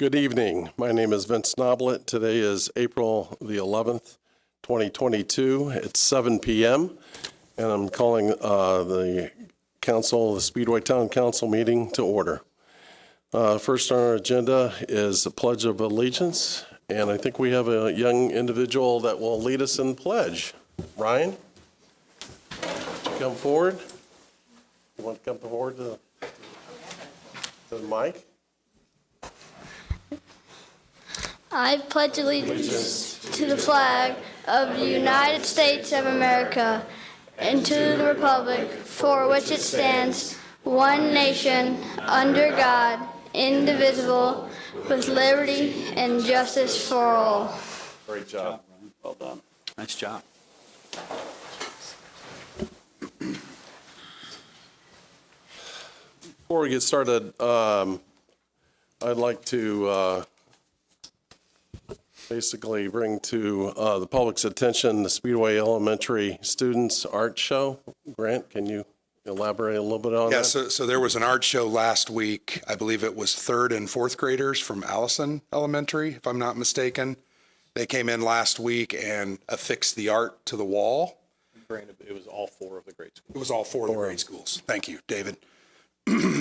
Good evening. My name is Vince Noblet. Today is April the 11th, 2022. It's 7 p.m. and I'm calling the Speedway Town Council meeting to order. First on our agenda is the Pledge of Allegiance, and I think we have a young individual that will lead us in pledge. Ryan, would you come forward? You want to come forward to the mic? I pledge allegiance to the flag of the United States of America and to the republic for which it stands, one nation, under God, indivisible, with liberty and justice for all. Great job. Well done. Nice job. Before we get started, I'd like to basically bring to the public's attention the Speedway Elementary Students Art Show. Grant, can you elaborate a little bit on that? So there was an art show last week. I believe it was third and fourth graders from Allison Elementary, if I'm not mistaken. They came in last week and affixed the art to the wall. Granted, it was all four of the grade schools. It was all four of the grade schools. Thank you, David.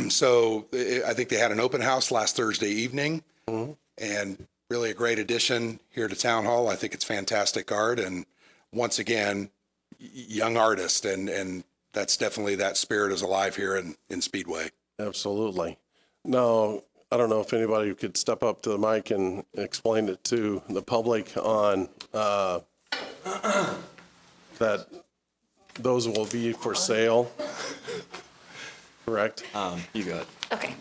So I think they had an open house last Thursday evening, and really a great addition here to Town Hall. I think it's fantastic art, and once again, young artist, and that's definitely, that spirit is alive here in Speedway. Absolutely. Now, I don't know if anybody could step up to the mic and explain it to the public on that those will be for sale, correct? You got it. Okay.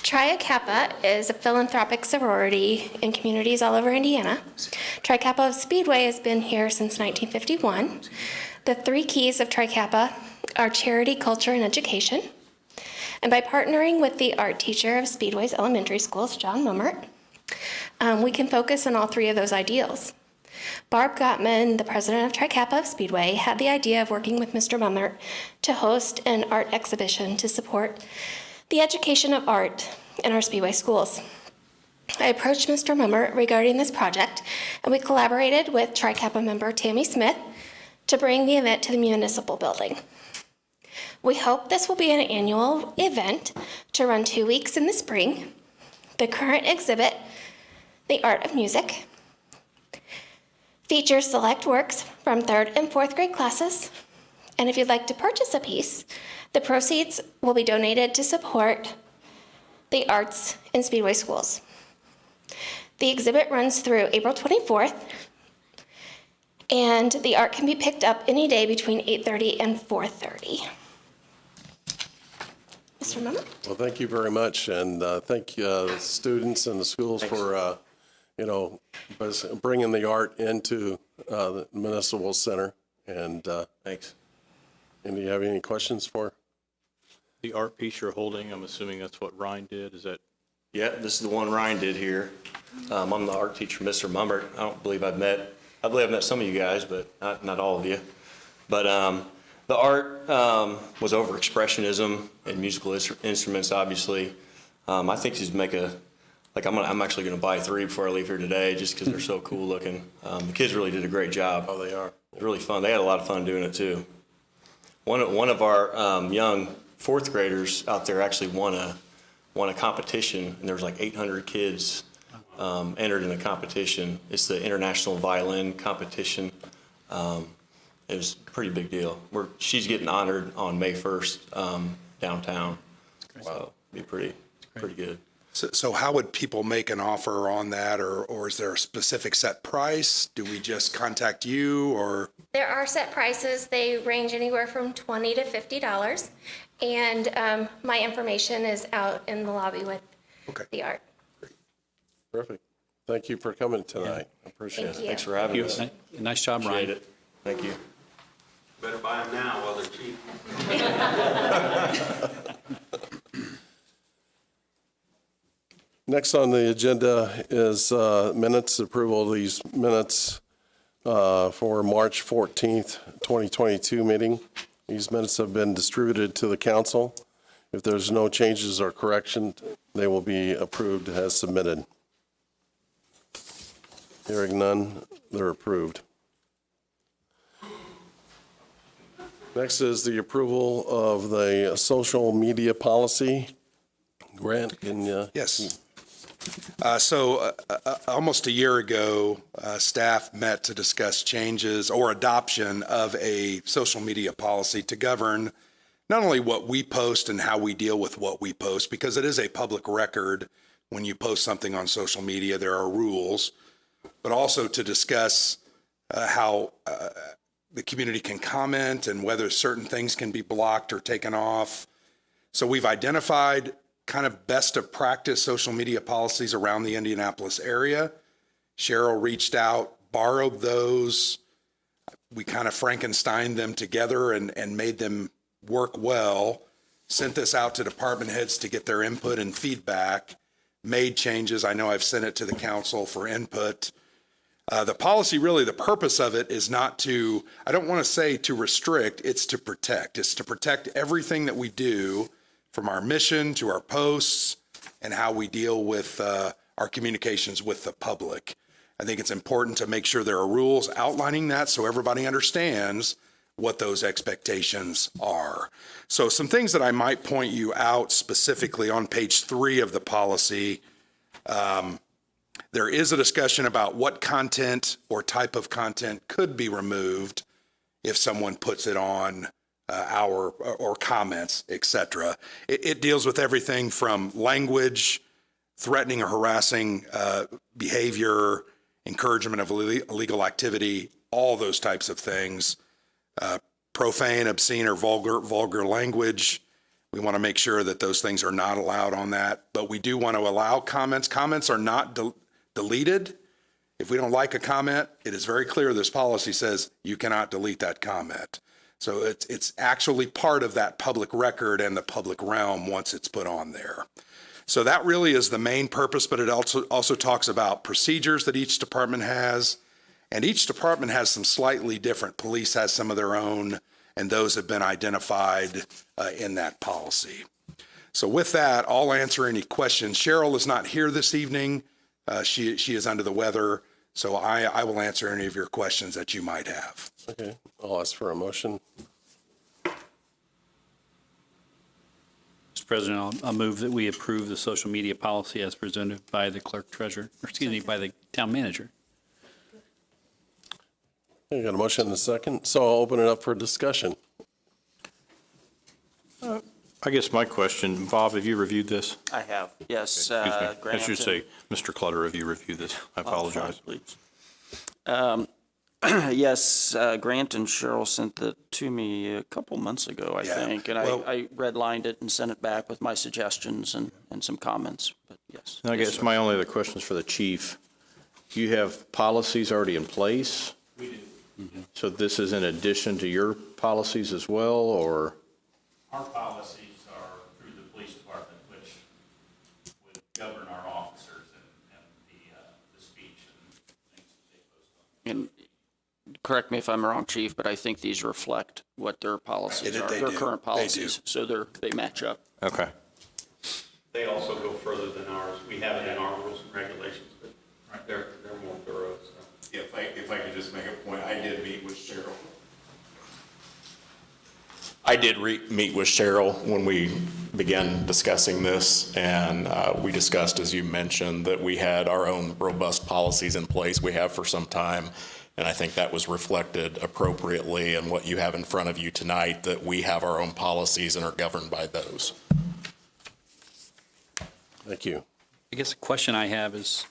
Tri Kappa is a philanthropic sorority in communities all over Indiana. Tri Kappa of Speedway has been here since 1951. The three keys of Tri Kappa are charity, culture, and education. And by partnering with the art teacher of Speedway's elementary schools, John Mummert, we can focus on all three of those ideals. Barb Gottman, the president of Tri Kappa of Speedway, had the idea of working with Mr. Mummert to host an art exhibition to support the education of art in our Speedway schools. I approached Mr. Mummert regarding this project, and we collaborated with Tri Kappa member Tammy Smith to bring the event to the municipal building. We hope this will be an annual event to run 2 weeks in the spring. The current exhibit, The Art of Music, features select works from 3rd and 4th grade classes. And if you'd like to purchase a piece, the proceeds will be donated to support the arts in Speedway schools. The exhibit runs through April 24th, and the art can be picked up any day between 8:30 and 4:30. Mr. Mummert? Well, thank you very much, and thank the students and the schools for, bringing the art into the municipal center. And Thanks. do you have any questions for? The art piece you're holding, I'm assuming that's what Ryan did. Is that? Yeah, this is the one Ryan did here. I'm the art teacher, Mr. Mummert. I believe I've met some of you guys, but not all of you. But the art was over expressionism and musical instruments, obviously. I think he's I'm actually going to buy 3 before I leave here today, just because they're so cool looking. The kids really did a great job. Oh, they are. It was really fun. They had a lot of fun doing it too. One of our young 4th graders out there actually won a competition, and there was like 800 kids entered in the competition. It's the International Violin Competition. It was a pretty big deal. She's getting honored on May 1st downtown. So it'd be pretty good. So how would people make an offer on that, or is there a specific set price? Do we just contact you, or? There are set prices. They range anywhere from $20 to $50. And my information is out in the lobby with the art. Perfect. Thank you for coming tonight. I appreciate Thank it. you. Thanks for having us. Nice job, Appreciate Ryan. it. Thank you. Better buy them now while they're cheap. Next on the agenda is minutes, approval of these minutes for March 14th, 2022 meeting. These minutes have been distributed to the council. If there's no changes or corrections, they will be approved as submitted. Hearing none, they're approved. Next is the approval of the social media policy. Grant, can you? Yes. Almost a year ago, staff met to discuss changes or adoption of a social media policy to govern not only what we post and how we deal with what we post, because it is a public record. When you post something on social media, there are rules, but also to discuss how the community can comment and whether certain things can be blocked or taken off. So we've identified kind of best of practice social media policies around the Indianapolis area. Cheryl reached out, borrowed those. We kind of Frankensteined them together and made them work well, sent this out to department heads to get their input and feedback, made changes. I know I've sent it to the council for input. The policy, really, the purpose of it is not to, I don't want to say to restrict, it's to protect. It's to protect everything that we do, from our mission to our posts and how we deal with our communications with the public. I think it's important to make sure there are rules outlining that so everybody understands what those expectations are. So some things that I might point you out specifically on page 3 of the policy. There is a discussion about what content or type of content could be removed if someone puts it on or comments, etc. It deals with everything from language, threatening or harassing behavior, encouragement of illegal activity, all those types of things. Profane, obscene, or vulgar language. We want to make sure that those things are not allowed on that, but we do want to allow comments. Comments are not deleted. If we don't like a comment, it is very clear this policy says you cannot delete that comment. So it's actually part of that public record and the public realm once it's put on there. So that really is the main purpose, but it also talks about procedures that each department has, and each department has some slightly different. Police has some of their own, and those have been identified in that policy. So with that, I'll answer any questions. Cheryl is not here this evening. She is under the weather, so I will answer any of your questions that you might have. Okay, I'll ask for a motion. Mr. President, I'll move that we approve the social media policy as presented by the clerk treasurer, or excuse me, by the town manager. Okay, got a motion and a second, so I'll open it up for discussion. I guess my question, Bob, have you reviewed this? I have, yes. Excuse me. I Grant should say, Mr. Clutter, have you reviewed this? I apologize. Please. Yes, Grant and Cheryl sent that to me a couple months ago, I think, and well- I redlined it and sent it back with my suggestions and some comments, but yes. And I guess my only other question is for the chief. Do you have policies already in place? We do. So this is in addition to your policies as well, or? Our policies are through the police department, which would govern our officers and the speech and things that they post on. And correct me if I'm wrong, Chief, but I think these reflect what their policies They are, do. their They current do. policies, so they match up. Okay. They also go further than ours. We have it in our rules and regulations, but they're more thorough, so. If I could just make a point, I did meet with Cheryl. I did meet with Cheryl when we began discussing this, and we discussed, as you mentioned, that we had our own robust policies in place. We have for some time, and I think that was reflected appropriately in what you have in front of you tonight, that we have our own policies and are governed by those. Thank you. I guess the question I have is,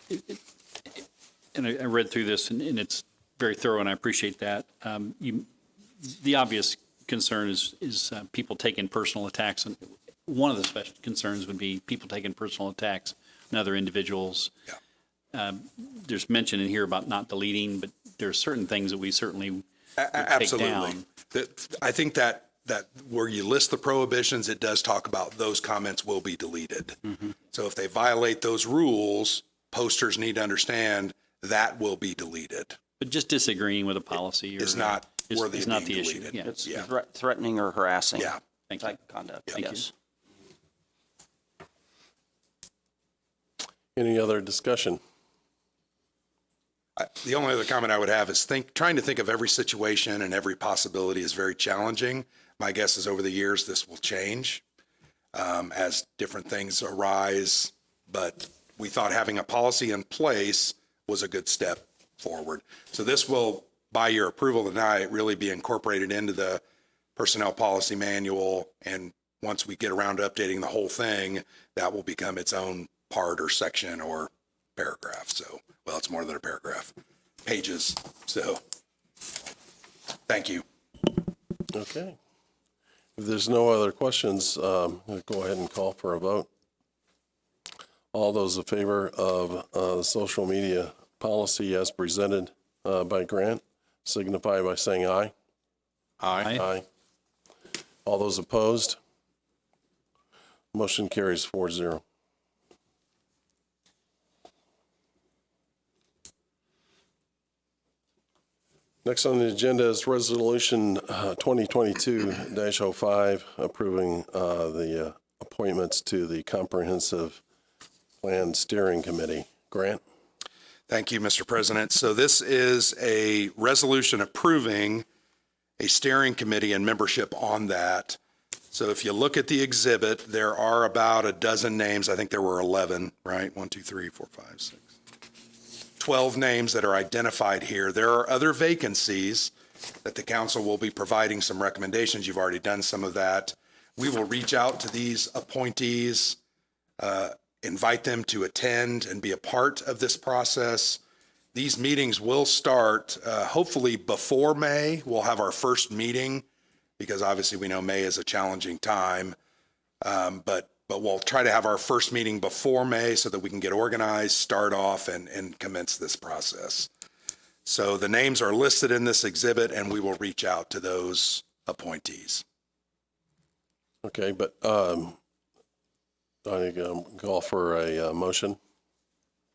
and I read through this, and it's very thorough, and I appreciate that. The obvious concern is people taking personal attacks, and one of the special concerns would be people taking personal attacks on other individuals. Yeah. There's mention in here about not deleting, but there are certain things that we certainly would take Absolutely. down. I think that where you list the prohibitions, it does talk about those comments will be deleted. Mm-hmm. So if they violate those rules, posters need to understand that will be deleted. But just disagreeing with a policy Is not worthy is of not being the issue. deleted. Yeah. It's Yeah. threatening or harassing Yeah. Thank you. type conduct, Thank you. yes. Any other discussion? The only other comment I would have is trying to think of every situation and every possibility is very challenging. My guess is over the years, this will change as different things arise, but we thought having a policy in place was a good step forward. So this will, by your approval tonight, really be incorporated into the personnel policy manual. And once we get around to updating the whole thing, that will become its own part or section or paragraph. So, well, it's more than a paragraph, pages. So, thank you. Okay. If there's no other questions, we'll go ahead and call for a vote. All those in favor of the social media policy as presented by Grant, signify by saying aye. Aye. Aye. All those opposed? Motion carries 4-0. Next on the agenda is Resolution 2022-05, approving the appointments to the Comprehensive Plan Steering Committee. Grant? Thank you, Mr. President. So this is a resolution approving a steering committee and membership on that. So if you look at the exhibit, there are about a dozen names. I think there were 11, right? 1, 2, 3, 4, 5, 6. 12 names that are identified here. There are other vacancies that the council will be providing some recommendations. You've already done some of that. We will reach out to these appointees, invite them to attend and be a part of this process. These meetings will start hopefully before May. We'll have our first meeting because obviously we know May is a challenging time, but we'll try to have our first meeting before May so that we can get organized, start off, and commence this process. So the names are listed in this exhibit, and we will reach out to those appointees. Okay, but I call for a motion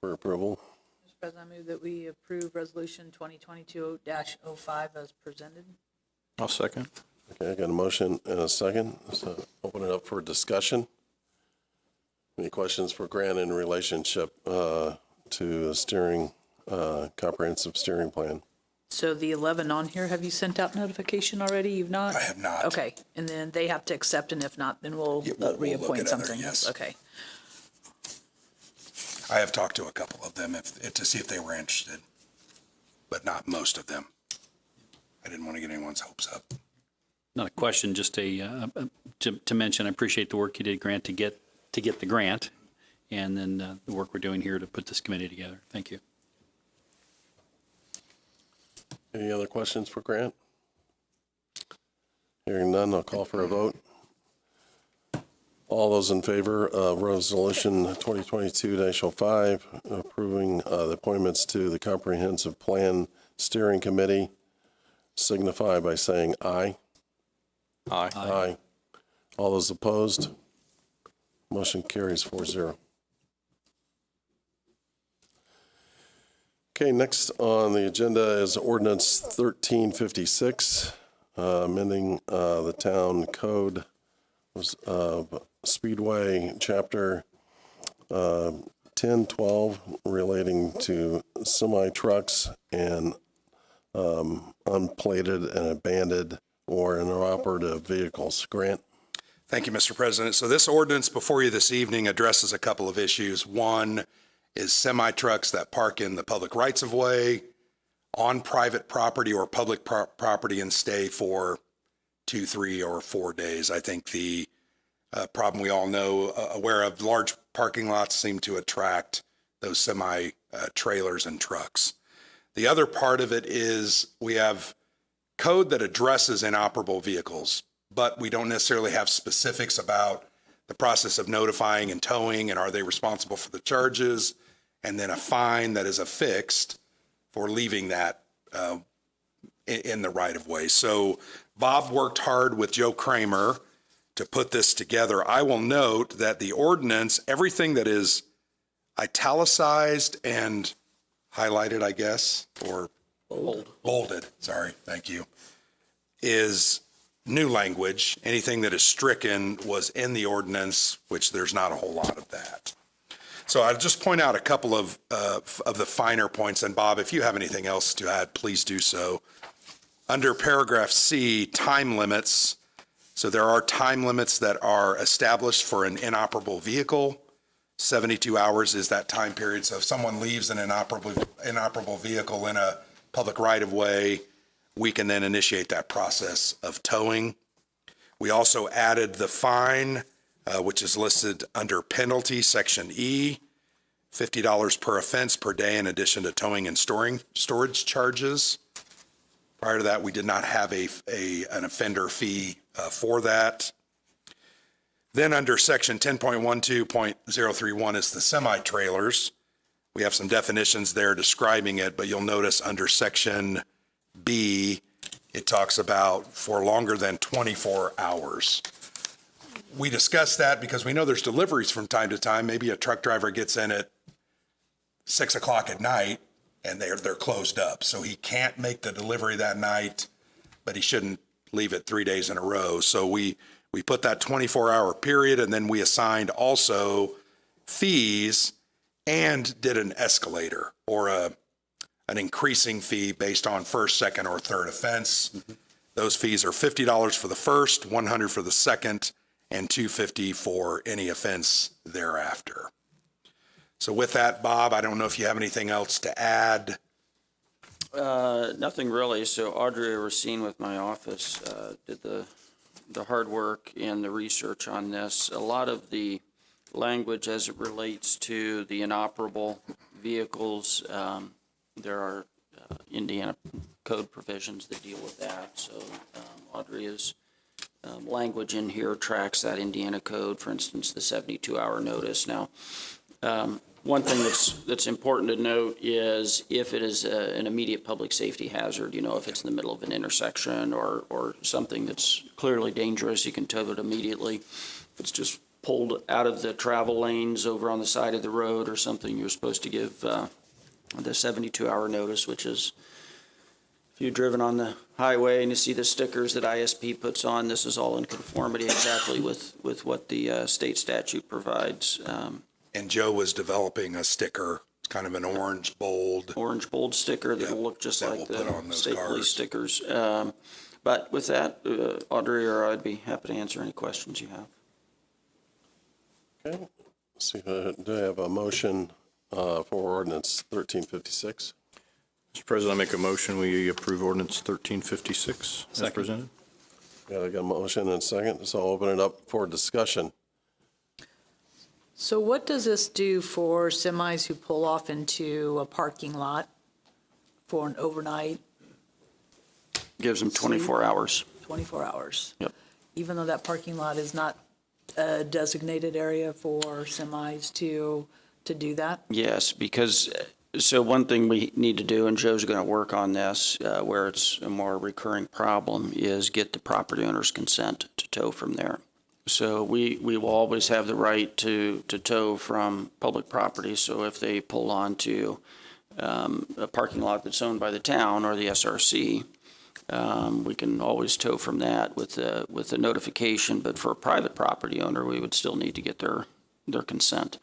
for approval. Mr. President, I move that we approve Resolution 2022-05 as presented. I'll second. Okay, I got a motion and a second. So open it up for discussion. Any questions for Grant in relationship to the steering, comprehensive steering plan? So the 11 on here, have you sent out notification already? You've not? I have not. Okay, and then they have to accept, and if not, then we'll look reappoint at other, something. yes. Okay. I have talked to a couple of them to see if they were interested, but not most of them. I didn't want to get anyone's hopes up. Not a question, just to mention, I appreciate the work you did, Grant, to get the grant, and then the work we're doing here to put this committee together. Thank you. Any other questions for Grant? Hearing none, I'll call for a vote. All those in favor of Resolution 2022-05, approving the appointments to the Comprehensive Plan Steering Committee, signify by saying aye. Aye. Aye. All those opposed? Motion carries 4-0. Okay, next on the agenda is Ordinance 1356, amending the town code, Speedway, Chapter 1012, relating to semi-trucks and unplated and abandoned or inoperative vehicles. Grant? Thank you, Mr. President. So this ordinance before you this evening addresses a couple of issues. One is semi-trucks that park in the public rights-of-way, on private property or public property and stay for 2, 3, or 4 days. I think the problem we all know, aware of, large parking lots seem to attract those semi-trailers and trucks. The other part of it is we have code that addresses inoperable vehicles, but we don't necessarily have specifics about the process of notifying and towing, and are they responsible for the charges, and then a fine that is affixed for leaving that in the right of way. So Bob worked hard with Joe Kramer to put this together. I will note that the ordinance, everything that is italicized and highlighted, I guess, or bolded, sorry, thank you, is new language. Anything that is stricken was in the ordinance, which there's not a whole lot of that. So I'll just point out a couple of the finer points, and Bob, if you have anything else to add, please do so. Under paragraph C, time limits. So there are time limits that are established for an inoperable vehicle. 72 hours is that time period. So if someone leaves an inoperable vehicle in a public right-of-way, we can then initiate that process of towing. We also added the fine, which is listed under penalty, section E, $50 per offense per day in addition to towing and storage charges. Prior to that, we did not have an offender fee for that. Then under section 10.12.031 is the semi-trailers. We have some definitions there describing it, but you'll notice under section B, it talks about for longer than 24 hours. We discussed that because we know there's deliveries from time to time. Maybe a truck driver gets in at 6 o'clock at night and they're closed up. So he can't make the delivery that night, but he shouldn't leave it 3 days in a row. So we put that 24-hour period, and then we assigned also fees and did an escalator or an increasing fee based on first, second, or third offense. Mm-hmm. Those fees are $50 for the first, $100 for the second, and $250 for any offense thereafter. So with that, Bob, I don't know if you have anything else to add. Nothing really. So Audrey Racine with my office did the hard work and the research on this. A lot of the language as it relates to the inoperable vehicles, there are Indiana code provisions that deal with that. So Audrey is language in here tracks that Indiana code, for instance, the 72-hour notice. Now, one thing that's important to note is if it is an immediate public safety hazard, you know, if it's in the middle of an intersection or something that's clearly dangerous, you can tow it immediately. If it's just pulled out of the travel lanes over on the side of the road or something, you're supposed to give the 72-hour notice, which is if you've driven on the highway and you see the stickers that ISP puts on, this is all in conformity exactly with what the state statute provides. And Joe was developing a sticker. It's kind of an orange bold sticker that will look just like the state police stickers. But with that, Audrey or I'd be happy to answer any questions you have. Okay. Let's see, do I have a motion for ordinance 1356? Mr. President, I make a motion, we approve ordinance 1356 as presented. Yeah, I got a motion and a second, so I'll open it up for discussion. So what does this do for semis who pull off into a parking lot for an overnight? Gives them 24 hours. 24 hours. Yep. Even though that parking lot is not a designated area for semis to do that? Yes, because so one thing we need to do, and Joe's going to work on this, where it's a more recurring problem, is get the property owner's consent to tow from there. So we will always have the right to tow from public property. So if they pull onto a parking lot that's owned by the town or the SRC, we can always tow from that with the notification. But for a private property owner, we would still need to get their consent.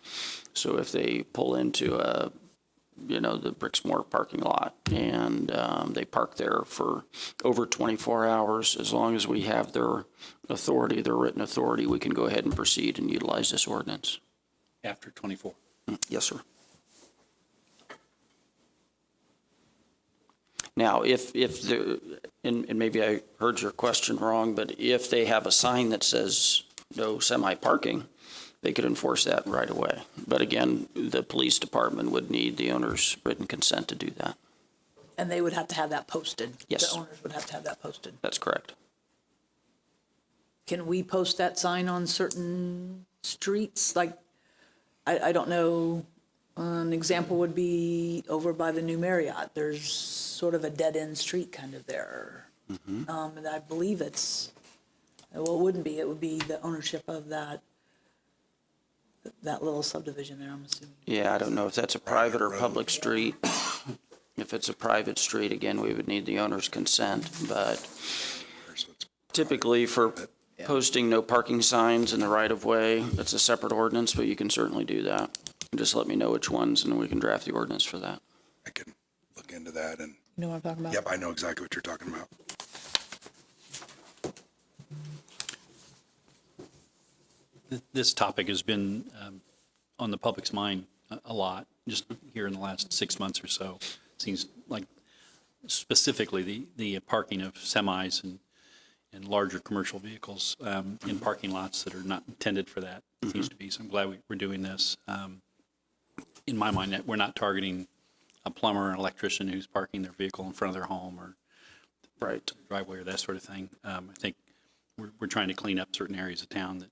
So if they pull into the Brixmore parking lot and they park there for over 24 hours, as long as we have their authority, their written authority, we can go ahead and proceed and utilize this ordinance. After 24. Yes, sir. Now, if and maybe I heard your question wrong, but if they have a sign that says no semi-parking, they could enforce that right away. But again, the police department would need the owner's written consent to do that. And they would have to have that posted? Yes. The owners would have to have that posted? That's correct. Can we post that sign on certain streets? Like, I don't know, an example would be over by the new Marriott. There's sort of a dead-end street kind of there. Mm-hmm. And I believe it wouldn't be. It would be the ownership of that little subdivision there, I'm assuming. Yeah, I don't know if that's a private or public street. If it's a private street, again, we would need the owner's consent. But typically for posting no parking signs in the right-of-way, that's a separate ordinance, but you can certainly do that. Just let me know which ones, and we can draft the ordinance for that. I can look into that and, You know what I'm talking about? yep, I know exactly what you're talking about. This topic has been on the public's mind a lot, just here in the last 6 months or so. Seems like specifically the parking of semis and larger commercial vehicles in parking lots that are not intended for that seems to be. So I'm glad we're doing this. In my mind, we're not targeting a plumber or an electrician who's parking their vehicle in front of their home or driveway or that sort of thing. I think we're trying to clean up certain areas of town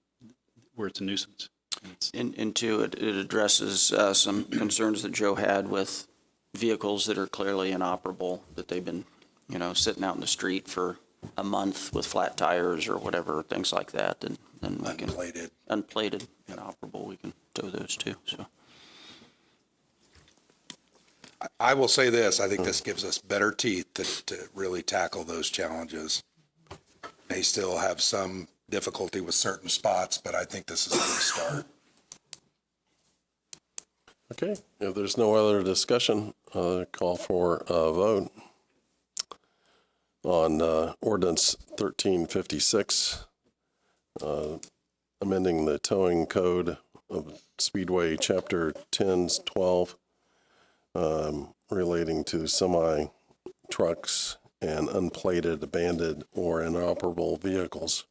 where it's a nuisance. And two, it addresses some concerns that Joe had with vehicles that are clearly inoperable, that they've been, sitting out in the street for a month with flat tires or whatever, things like that. And then we can unplated, inoperable, we can tow those too. So I will say this, I think this gives us better teeth to really tackle those challenges. May still have some difficulty with certain spots, but I think this is a good start. Okay, if there's no other discussion, call for a vote on Ordinance 1356, amending the towing code of Speedway Chapter 10's 12, relating to semi trucks and unplated, abandoned, or inoperable vehicles.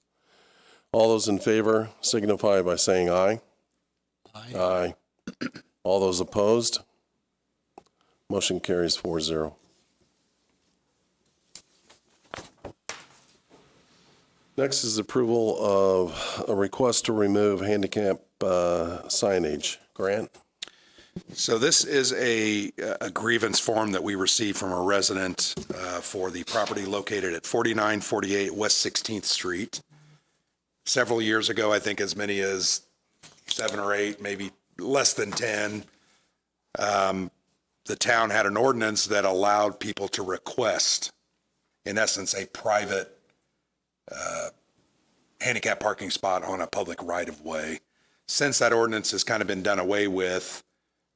All those in favor signify by saying aye. Aye. All those opposed? Motion carries 4-0. Next is approval of a request to remove handicap signage. Grant? So this is a grievance form that we received from a resident for the property located at 4948 West 16th Street. Several years ago, I think as many as 7 or 8, maybe less than 10, the town had an ordinance that allowed people to request, in essence, a private handicap parking spot on a public right-of-way. Since that ordinance has kind of been done away with,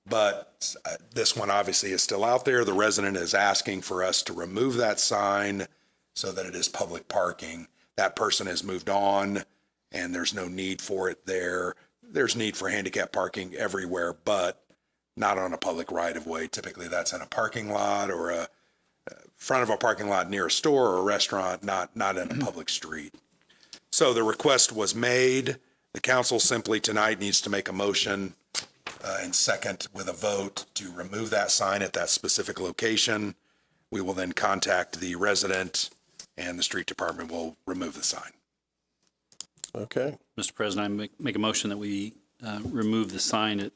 but this one obviously is still out there. The resident is asking for us to remove that sign so that it is public parking. That person has moved on, and there's no need for it there. There's need for handicap parking everywhere, but not on a public right-of-way. Typically, that's in a parking lot or a front of a parking lot near a store or a restaurant, not in a public street. So the request was made. The council simply tonight needs to make a motion and second with a vote to remove that sign at that specific location. We will then contact the resident, and the street department will remove the sign. Okay. Mr. President, I make a motion that we remove the sign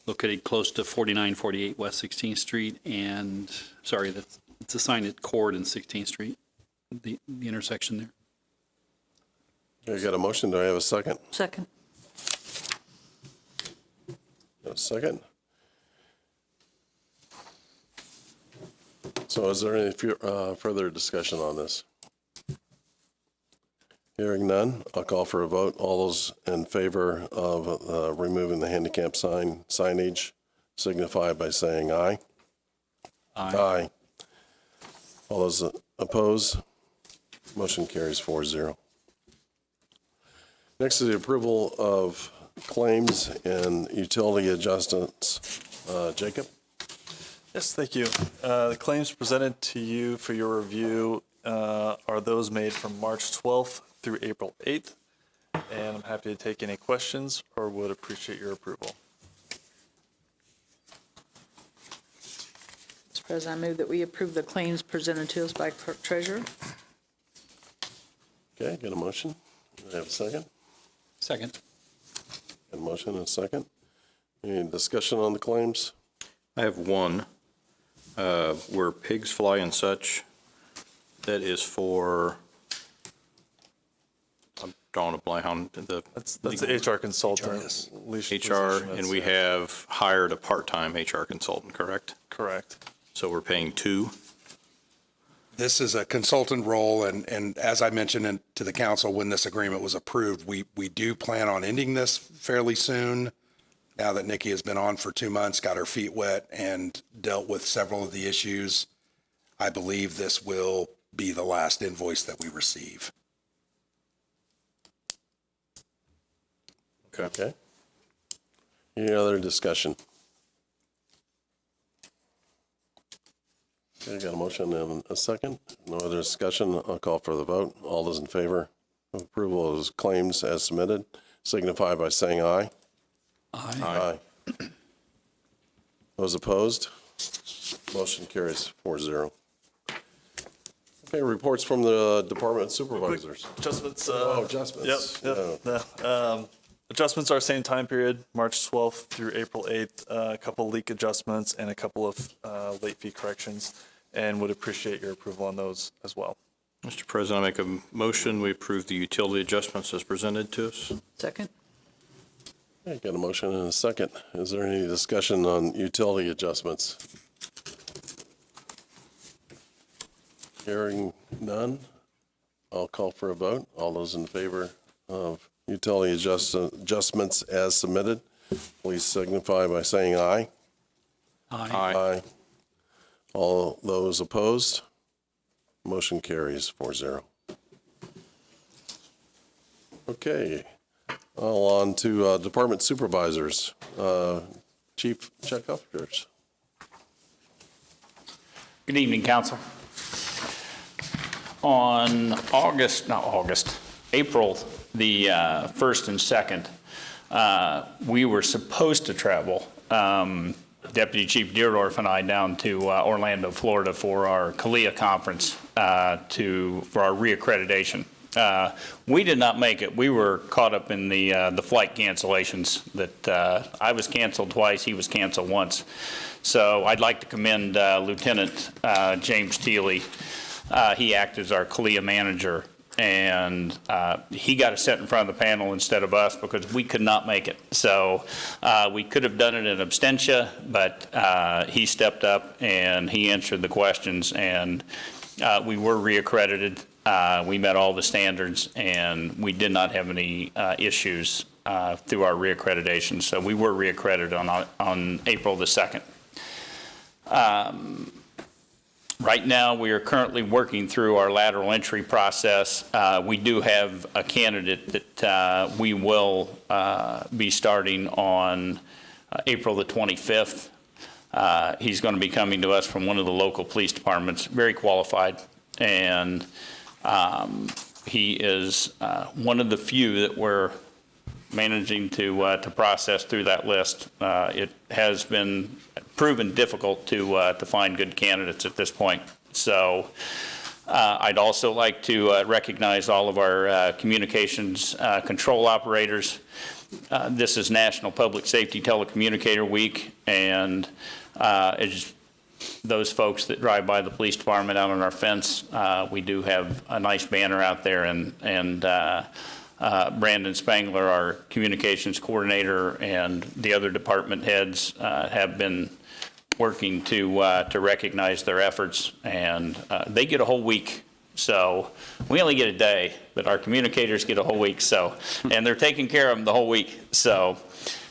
located close to 4948 West 16th Street, and, sorry, it's a sign at Cord and 16th Street, the intersection there. I got a motion. Do I have a second? Second. A second. So is there any further discussion on this? Hearing none, I'll call for a vote. All those in favor of removing the handicap signage signify by saying aye. Aye. Aye. All those opposed? Motion carries 4-0. Next is the approval of claims and utility adjustments. Jacob? Yes, thank you. The claims presented to you for your review are those made from March 12th through April 8th, and I'm happy to take any questions or would appreciate your approval. Mr. President, I move that we approve the claims presented to us by Clerk Treasurer. Okay, got a motion? Do I have a second? Second. Got a motion and a second. Any discussion on the claims? I have one, where pigs fly and such, that is for, I'm drawing a blank on the. That's the HR consultant. HR, and we have hired a part-time HR consultant, correct? Correct. So we're paying 2? This is a consultant role, and as I mentioned to the council when this agreement was approved, we do plan on ending this fairly soon. now that Nikki has been on for 2 months, got her feet wet, and dealt with several of the issues, I believe this will be the last invoice that we receive. Okay. Any other discussion? Okay, got a motion and a second. No other discussion. I'll call for the vote. All those in favor of approval of those claims as submitted signify by saying aye. Aye. Those opposed? Motion carries 4-0. Okay, reports from the department supervisors. Adjustments. Adjustments. Yep. Adjustments are same time period, March 12th through April 8th. A couple leak adjustments and a couple of late fee corrections, and would appreciate your approval on those as well. Mr. President, I make a motion, we approve the utility adjustments as presented to us. Second? Okay, got a motion and a second. Is there any discussion on utility adjustments? Hearing none, I'll call for a vote. All those in favor of utility adjustments as submitted, please signify by saying aye. Aye. All those opposed? Motion carries 4-0. Okay, all on to department supervisors. Chief Chekhov. Good evening, council. On April the 1st and 2nd, we were supposed to travel, Deputy Chief Deerdorf and I, down to Orlando, Florida for our KLEINHENZ conference for our reaccreditation. We did not make it. We were caught up in the flight cancellations that I was canceled twice, he was canceled once. So I'd like to commend Lieutenant James Teely. He acted as our KLEINHENZ manager, and he got to sit in front of the panel instead of us because we could not make it. So we could have done it in absentia, but he stepped up and he answered the questions, and we were reaccredited. We met all the standards, and we did not have any issues through our reaccreditation. So we were reaccredited on April the 2nd. Right now, we are currently working through our lateral entry process. We do have a candidate that we will be starting on April the 25th. He's going to be coming to us from one of the local police departments, very qualified, and he is one of the few that we're managing to process through that list. It has been proven difficult to find good candidates at this point. So I'd also like to recognize all of our communications control operators. This is National Public Safety Telecommunicator Week, and it's those folks that drive by the police department out on our fence, we do have a nice banner out there, and Brandon Spangler, our communications coordinator, and the other department heads have been working to recognize their efforts, and they get a whole week. So we only get a day, but our communicators get a whole week. So, and they're taking care of them the whole week. So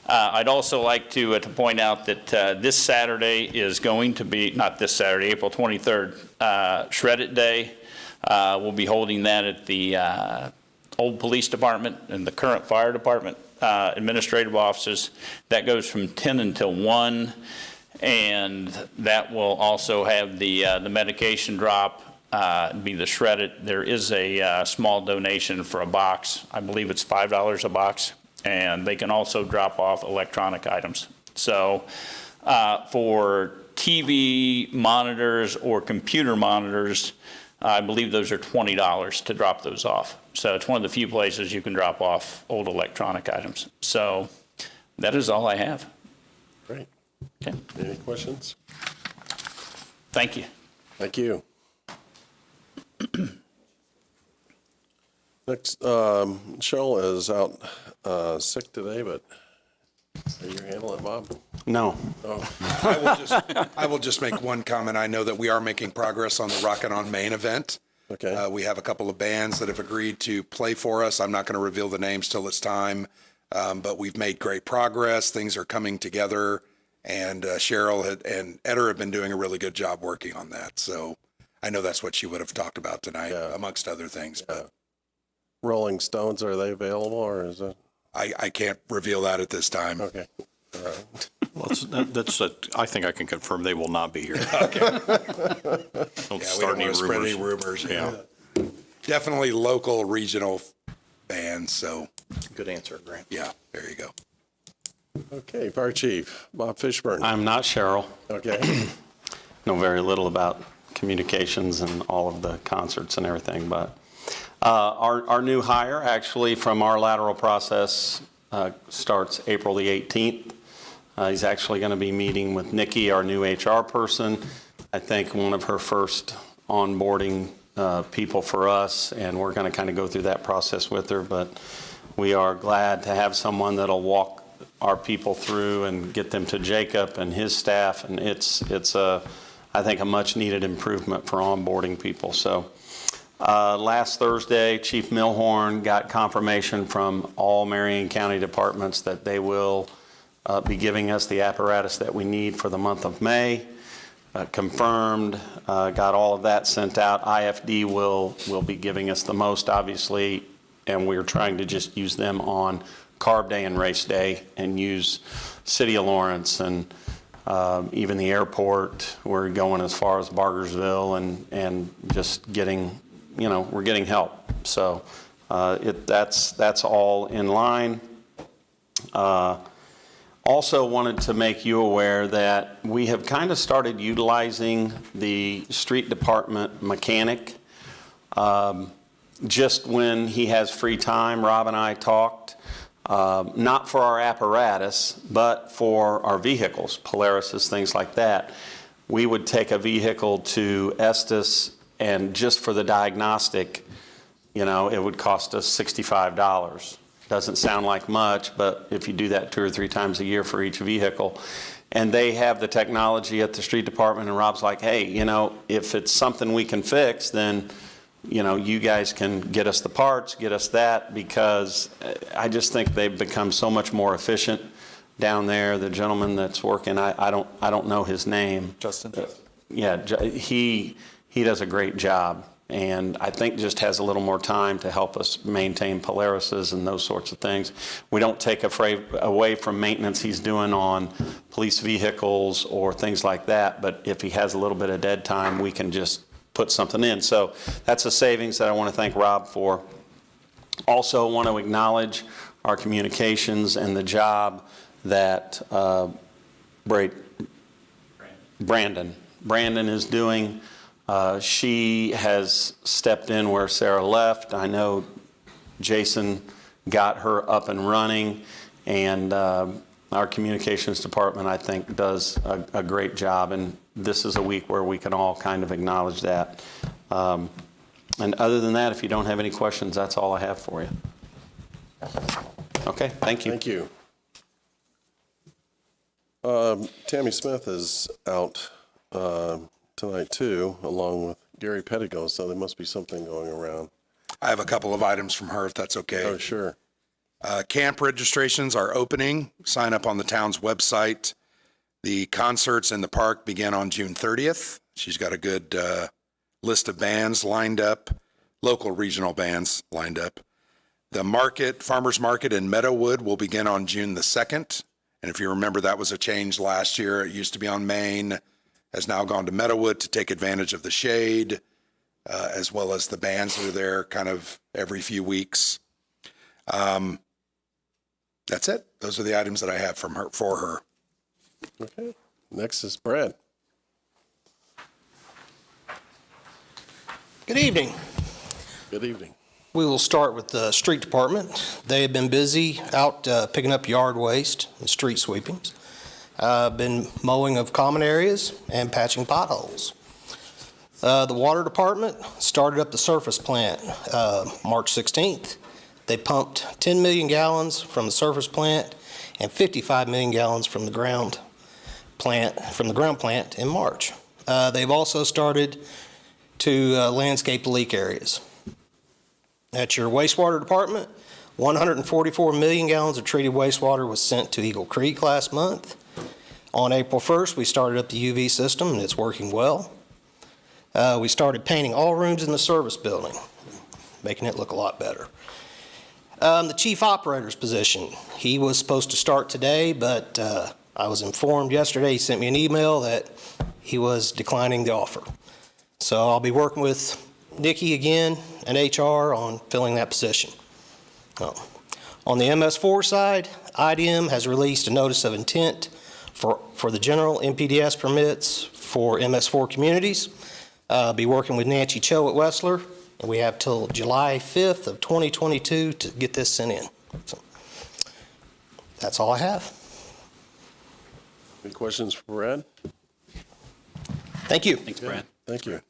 I'd also like to point out that this Saturday is going to be, not this Saturday, April 23rd, Shred It Day. We'll be holding that at the old police department and the current fire department administrative offices. That goes from 10 until 1, and that will also have the medication drop, be the Shred It. There is a small donation for a box. I believe it's $5 a box, and they can also drop off electronic items. So for TV monitors or computer monitors, I believe those are $20 to drop those off. So it's one of the few places you can drop off old electronic items. So that is all I have. Great. Okay. Any questions? Thank you. Thank you. Next, Cheryl is out sick today, but are you handling it, Bob? No. Oh, I will just make one comment. I know that we are making progress on the Rockin' on Main event. okay. We have a couple of bands that have agreed to play for us. I'm not going to reveal the names till it's time. but we've made great progress. Things are coming together, and Cheryl and Eder have been doing a really good job working on that. So I know that's what she would have talked about tonight, amongst other things. But Rolling Stones, are they available, or is it? I can't reveal that at this time. Okay. All right. Well, I think I can confirm they will not be here. Okay. Don't Yeah, start we don't want any to spread rumors. any rumors. Yeah. Definitely local, regional bands. So Good answer, Grant. yeah, there you go. Okay, Fire Chief Bob Fishburne. I'm not Cheryl. Okay. Know very little about communications and all of the concerts and everything, but our new hire actually from our lateral process starts April the 18th. He's actually going to be meeting with Nikki, our new HR person. I think one of her first onboarding people for us, and we're going to kind of go through that process with her, but we are glad to have someone that'll walk our people through and get them to Jacob and his staff, and it's I think a much needed improvement for onboarding people. So last Thursday, Chief Milhorn got confirmation from all Marion County departments that they will be giving us the apparatus that we need for the month of May. Confirmed, got all of that sent out. IFD will be giving us the most, obviously, and we're trying to just use them on Carb Day and Race Day and use City of Lawrence and even the airport. We're going as far as Bargersville and just getting, we're getting help. So that's all in line. Also wanted to make you aware that we have kind of started utilizing the street department mechanic. Just when he has free time, Rob and I talked, not for our apparatus, but for our vehicles, Polarises, things like that. We would take a vehicle to Estes, and just for the diagnostic, it would cost us $65. Doesn't sound like much, but if you do that 2 or 3 times a year for each vehicle, and they have the technology at the street department, and Rob's like, hey, if it's something we can fix, then, you guys can get us the parts, get us that, because I just think they've become so much more efficient down there. The gentleman that's working, I don't know his name. Justin. Yeah, he does a great job. And I think just has a little more time to help us maintain Polarises and those sorts of things. We don't take away from maintenance he's doing on police vehicles or things like that, but if he has a little bit of dead time, we can just put something in. So that's a savings that I want to thank Rob for. Also want to acknowledge our communications and the job that Brandon is doing. She has stepped in where Sarah left. I know Jason got her up and running, and our communications department, I think, does a great job, and this is a week where we can all kind of acknowledge that. And other than that, if you don't have any questions, that's all I have for you. Okay, thank you. Thank you. Tammy Smith is out tonight too, along with Gary Pettigo, so there must be something going around. I have a couple of items from her, if that's okay. Oh, sure. Camp registrations are opening. Sign up on the town's website. The concerts in the park begin on June 30th. She's got a good list of bands lined up, local regional bands lined up. The farmers market in Meadowwood will begin on June the 2nd. And if you remember, that was a change last year. It used to be on Main, has now gone to Meadowwood to take advantage of the shade, as well as the bands that are there kind of every few weeks. That's it. Those are the items that I have for her. Okay. Next is Brad. Good evening. Good evening. We will start with the street department. They have been busy out picking up yard waste and street sweepings. Been mowing of common areas and patching potholes. The water department started up the surface plant March 16th. They pumped 10 million gallons from the surface plant and 55 million gallons from the ground plant in March. They've also started to landscape the leak areas. At your wastewater department, 144 million gallons of treated wastewater was sent to Eagle Creek last month. On April 1st, we started up the UV system, and it's working well. We started painting all rooms in the service building, making it look a lot better. The chief operator's position, he was supposed to start today, but I was informed yesterday, he sent me an email that he was declining the offer. So I'll be working with Nikki again and HR on filling that position. On the MS4 side, IDM has released a notice of intent for the general MPDS permits for MS4 communities. I'll be working with Nancy Cho at Wessler, and we have till July 5th of 2022 to get this sent in. So that's all I have. Any questions for Brad? Thank you. Thanks, Brad. Thank you.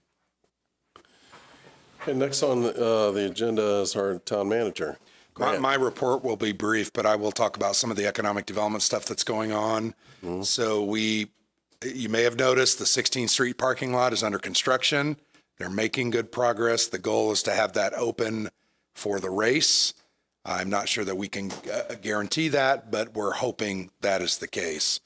Okay, next on the agenda is our town manager. My report will be brief, but I will talk about some of the economic development stuff that's going on. So you may have noticed the 16th Street parking lot is under construction. They're making good progress. The goal is to have that open for the race. I'm not sure that we can guarantee that, but we're hoping that is the case.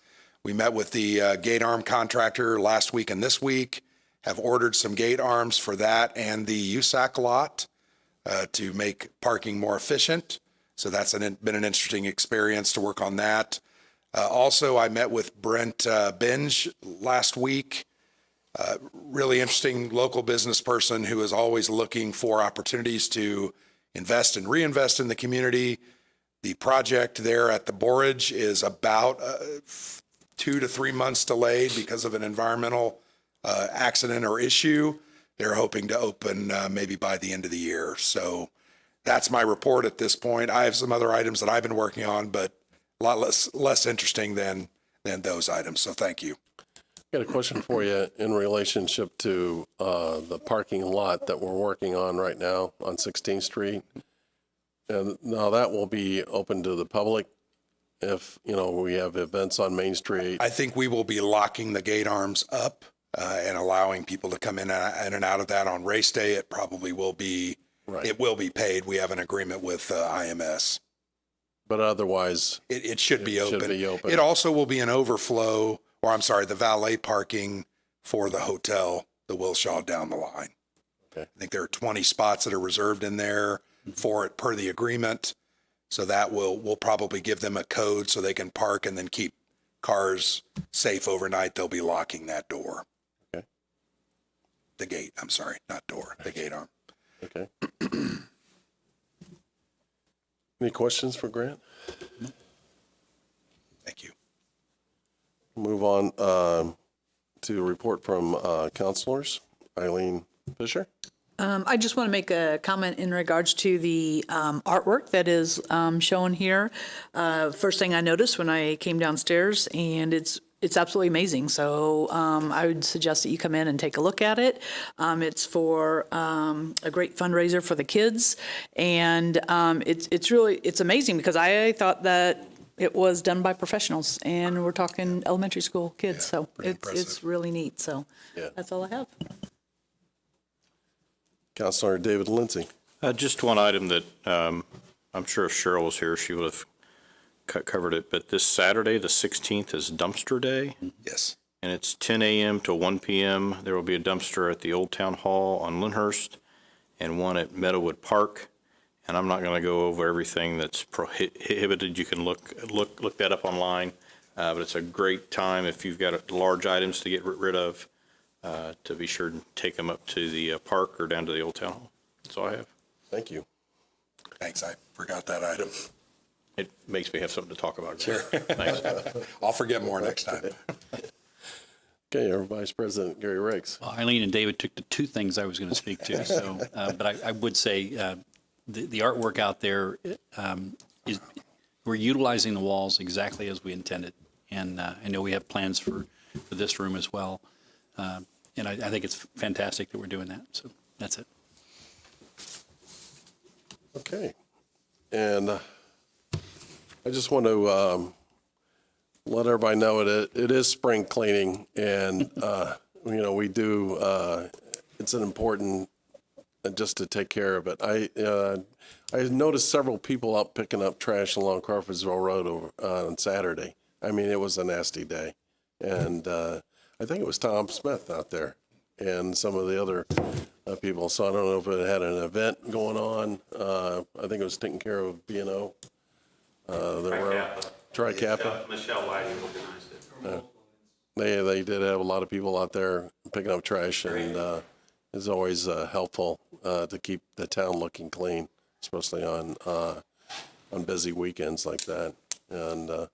We met with the gate arm contractor last week and this week, have ordered some gate arms for that and the USAC lot to make parking more efficient. So that's been an interesting experience to work on that. Also, I met with Brent Binge last week. Really interesting local business person who is always looking for opportunities to invest and reinvest in the community. The project there at the Borage is about 2 to 3 months delayed because of an environmental accident or issue. They're hoping to open maybe by the end of the year. So that's my report at this point. I have some other items that I've been working on, but a lot less interesting than those items. So thank you. Got a question for you in relationship to the parking lot that we're working on right now on 16th Street. And now that will be open to the public if, we have events on Main Street. I think we will be locking the gate arms up and allowing people to come in and out of that on race day. It probably will be, It will be paid. We have an agreement with IMS. But otherwise, it should be open. It also will be an overflow, the valet parking for the hotel, the Wilshaw down the line. Okay. I think there are 20 spots that are reserved in there for it per the agreement. So that we'll probably give them a code so they can park and then keep cars safe overnight. They'll be locking that door. Okay. The gate, not door, the gate arm. Okay. Any questions for Grant? Thank you. Move on to a report from counselors. Eileen Fisher. I just want to make a comment in regards to the artwork that is shown here. First thing I noticed when I came downstairs, and it's absolutely amazing. So I would suggest that you come in and take a look at it. It's for a great fundraiser for the kids, and it's amazing because I thought that it was done by professionals, and we're talking elementary school kids. So it's really neat. So that's all I have. Counselor David Lindsay. Just one item that I'm sure if Cheryl was here, she would have covered it. But this Saturday, the 16th, is dumpster day. Yes. And it's 10 a.m. to 1 p.m. There will be a dumpster at the Old Town Hall on Lyndhurst and one at Meadowood Park. And I'm not going to go over everything that's prohibited. You can look that up online. But it's a great time if you've got large items to get rid of. To be sure to take them up to the park or down to the Old Town Hall. That's all I have. Thank you. Thanks. I forgot that item. It makes me have something to talk about. Sure. Thanks. I'll forget more next time. Okay, our Vice President Gary Riggs. Well, Eileen and David took the two things I was going to speak to. So, but I would say the artwork out there is we're utilizing the walls exactly as we intended, and I know we have plans for this room as well. And I think it's fantastic that we're doing that. So that's it. Okay. And I just want to let everybody know it is spring cleaning, and we do. It's an important just to take care of it. I noticed several people out picking up trash along Crawfordsville Road on Saturday. I mean, it was a nasty day. And I think it was Tom Smith out there and some of the other people. So I don't know if it had an event going on. I think it was taking care of B&O. Tri-Kappa. Michelle Whiting organized it. They did have a lot of people out there picking up trash, and it's always helpful to keep the town looking clean, especially on busy weekends like that. And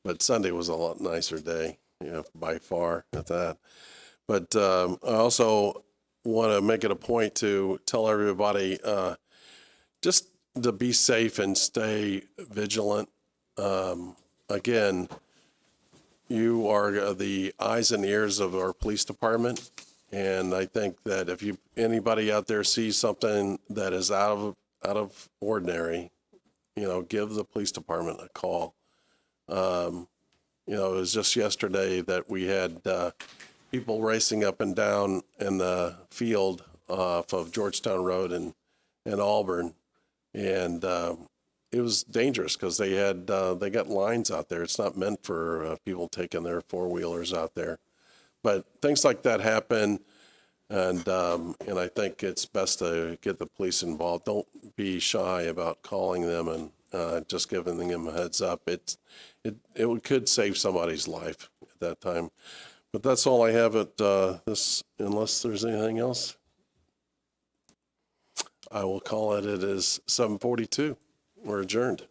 but Sunday was a lot nicer day, by far at that. But I also want to make it a point to tell everybody just to be safe and stay vigilant. Again, you are the eyes and ears of our police department, and I think that if anybody out there sees something that is out of ordinary, give the police department a call. It was just yesterday that we had people racing up and down in the field off of Georgetown Road in Auburn, and it was dangerous because they got lines out there. It's not meant for people taking their four-wheelers out there. But things like that happen, and I think it's best to get the police involved. Don't be shy about calling them and just giving them a heads up. It could save somebody's life at that time. But that's all I have at this, unless there's anything else. I will call it. It is 7:42. We're adjourned.